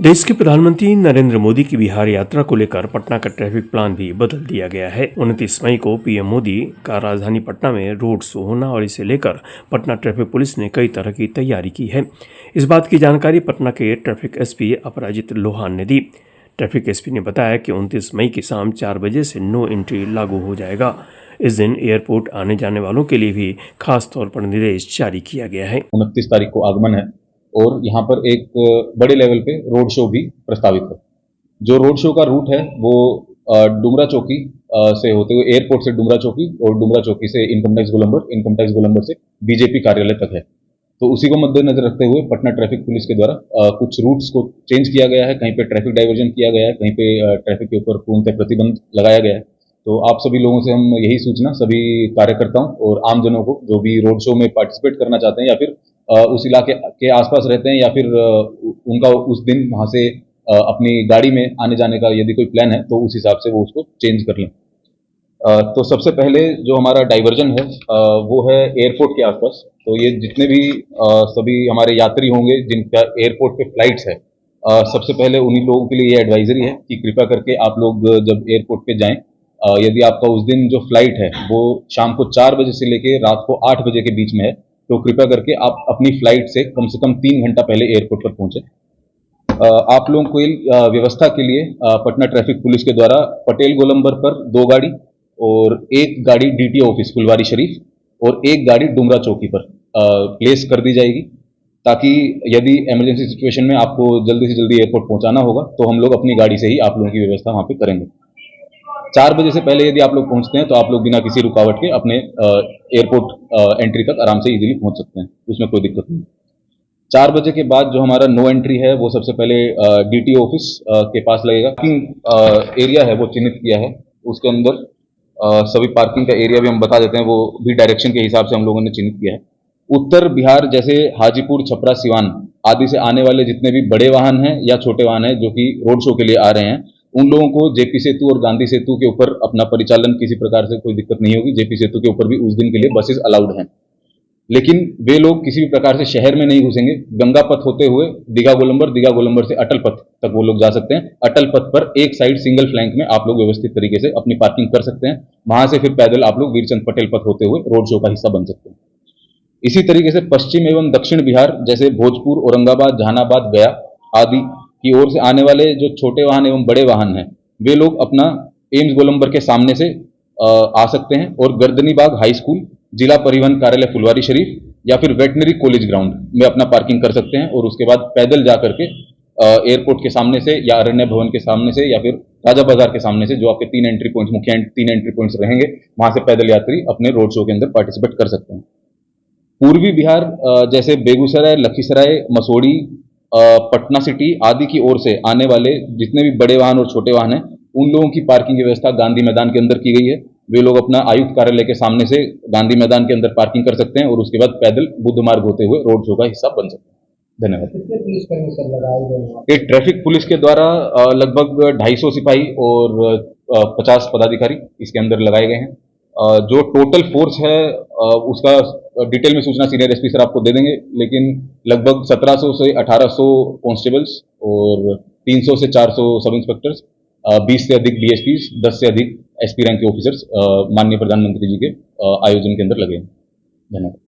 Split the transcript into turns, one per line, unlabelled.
देश के प्रधानमंत्री नरेंद्र मोदी की बिहार यात्रा को लेकर पटना का ट्रैफिक प्लान भी बदल दिया गया है। 29 मई को पीएम मोदी का राजधानी पटना में रोड शो होना और इसे लेकर पटना ट्रैफिक पुलिस ने कई तरह की तैयारी की है। इस बात की जानकारी पटना के ट्रैफिक एसपी अपराजित लोहान ने दी। ट्रैफिक एसपी ने बताया कि 29 मई की शाम 4 बजे से नो एंट्री लागू हो जाएगा। इस दिन एयरपोर्ट आने जाने वालों के लिए भी खास तौर पर निर्देश जारी किया गया है।
29 तारीख को आगमन है और यहाँ पर एक बड़े लेवल पे रोड शो भी प्रस्तावित है। जो रोड शो का रूट है वो डुमरा चौकी से होते हुए एयरपोर्ट से डुमरा चौकी और डुमरा चौकी से इनकम टैक्स गोलंबर से बीजेपी कार्यालय तक है। तो उसी को मद्देनजर रखते हुए पटना ट्रैफिक पुलिस के द्वारा कुछ रूट्स को चेंज किया गया है, कहीं पे ट्रैफिक डाइवर्जन किया गया है, कहीं पे ट्रैफिक के ऊपर पूर्णतः प्रतिबंध लगाया गया है। तो आप सभी लोगों से हम यही सूचना सभी कार्यकर्ताओं और आमजनों को जो भी रोड शो में पार्टिसिपेट करना चाहते हैं या फिर उस इलाके के आसपास रहते हैं या फिर उनका उस दिन वहां से अपनी गाड़ी में आने जाने का यदि कोई प्लान है तो उस हिसाब से वो उसको चेंज कर लें। तो सबसे पहले जो हमारा डाइवर्जन है वो है एयरपोर्ट के आसपास। तो ये जितने भी सभी हमारे यात्री होंगे जिनका एयरपोर्ट पे फ्लाइट्स है, सबसे पहले उन्हीं लोगों के लिए ये एडवाइजरी है कि कृपया करके आप लोग जब एयरपोर्ट पे जाएं, यदि आपका उस दिन जो फ्लाइट है वो शाम को 4 बजे से लेके रात को 8 बजे के बीच में है, तो कृपया करके आप अपनी फ्लाइट से कम 3 घंटा पहले एयरपोर्ट पर पहुंचे। आप लोगों को व्यवस्था के लिए पटना ट्रैफिक पुलिस के द्वारा पटेल गोलंबर पर 2 गाड़ी और 1 गाड़ी डीटीओ ऑफिस फुलवारी शरीफ और 1 गाड़ी डुमरा चौकी पर प्लेस कर दी जाएगी, ताकि यदि इमरजेंसी सिचुएशन में आपको जल्दी से जल्दी एयरपोर्ट पहुंचाना होगा तो हम लोग अपनी गाड़ी से ही आप लोगों की व्यवस्था वहां पे करेंगे। 4 बजे से पहले यदि आप लोग पहुंचते हैं तो आप लोग बिना किसी रुकावट के अपने एयरपोर्ट एंट्री तक आराम से इजीली पहुंच सकते हैं, उसमें कोई दिक्कत नहीं। 4 बजे के बाद जो हमारा नो एंट्री है वो सबसे पहले डीटीओ ऑफिस के पास लगेगा। पार्किंग एरिया है वो चिन्हित किया है, उसके अंदर सभी पार्किंग का एरिया भी हम बता देते हैं, वो भी डायरेक्शन के हिसाब से हम लोगों ने चिन्हित किया है। उत्तर बिहार जैसे हाजीपुर, छपरा, सिवान आदि से आने वाले जितने भी बड़े वाहन हैं या छोटे वाहन हैं जो कि रोड शो के लिए आ रहे हैं, उन लोगों को जेपी सेतु और गांधी सेतु के ऊपर अपना परिचालन किसी प्रकार से कोई दिक्कत नहीं होगी। जेपी सेतु के ऊपर भी उस दिन के लिए बसेस अलाउड हैं, लेकिन वे लोग किसी भी प्रकार से शहर में नहीं घुसेंगे। गंगा पथ होते हुए दिघा गोलंबर से अटल पथ तक वो लोग जा सकते हैं। अटल पथ पर एक साइड सिंगल फ्लैंक में आप लोग व्यवस्थित तरीके से अपनी पार्किंग कर सकते हैं। वहां से फिर पैदल आप लोग वीरचंद पटेल पथ होते हुए रोड शो का हिस्सा बन सकते हैं। इसी तरीके से पश्चिम एवं दक्षिण बिहार जैसे भोजपुर, औरंगाबाद, जहानाबाद, गया आदि की ओर से आने वाले जो छोटे वाहन एवं बड़े वाहन हैं, वे लोग अपना एम्स गोलंबर के सामने से आ सकते हैं और गर्दनी बाग हाई स्कूल, जिला परिवहन कार्यालय फुलवारी शरीफ या फिर वेटनरी कॉलेज ग्राउंड में अपना पार्किंग कर सकते हैं और उसके बाद पैदल जा करके एयरपोर्ट के सामने से या अरण्य भवन के सामने से या फिर राजा बाजार के सामने से जो आपके 3 एंट्री पॉइंट्स, मुख्य 3 एंट्री पॉइंट्स रहेंगे, वहां से पैदल यात्री अपने रोड शो के अंदर पार्टिसिपेट कर सकते हैं। पूर्वी बिहार जैसे बेगूसराय, लखीसराय, मसोड़ी, पटना सिटी आदि की ओर से आने वाले जितने भी बड़े वाहन और छोटे वाहन हैं, उन लोगों की पार्किंग की व्यवस्था गांधी मैदान के अंदर की गई है। वे लोग अपना आयुक्त कार्यालय के सामने से गांधी मैदान के अंदर पार्किंग कर सकते हैं और उसके बाद पैदल बुद्ध मार्ग होते हुए रोड शो का हिस्सा बन सकते हैं। धन्यवाद। एक ट्रैफिक पुलिस के द्वारा लगभग 250 सिपाही और 50 पदाधिकारी इसके अंदर लगाए गए हैं। जो टोटल फोर्स है उसका डिटेल में सूचना सीनियर एसपी सर आपको दे देंगे, लेकिन लगभग 1700 से 1800 कांस्टेबल्स और 300 से 400 सब इंस्पेक्टर्स, 20 से अधिक डीएसपीज, 10 से अधिक एसपी रैंक के ऑफिसर्स माननीय प्रधानमंत्री जी के आयोजन के अंदर लगे हैं। धन्यवाद।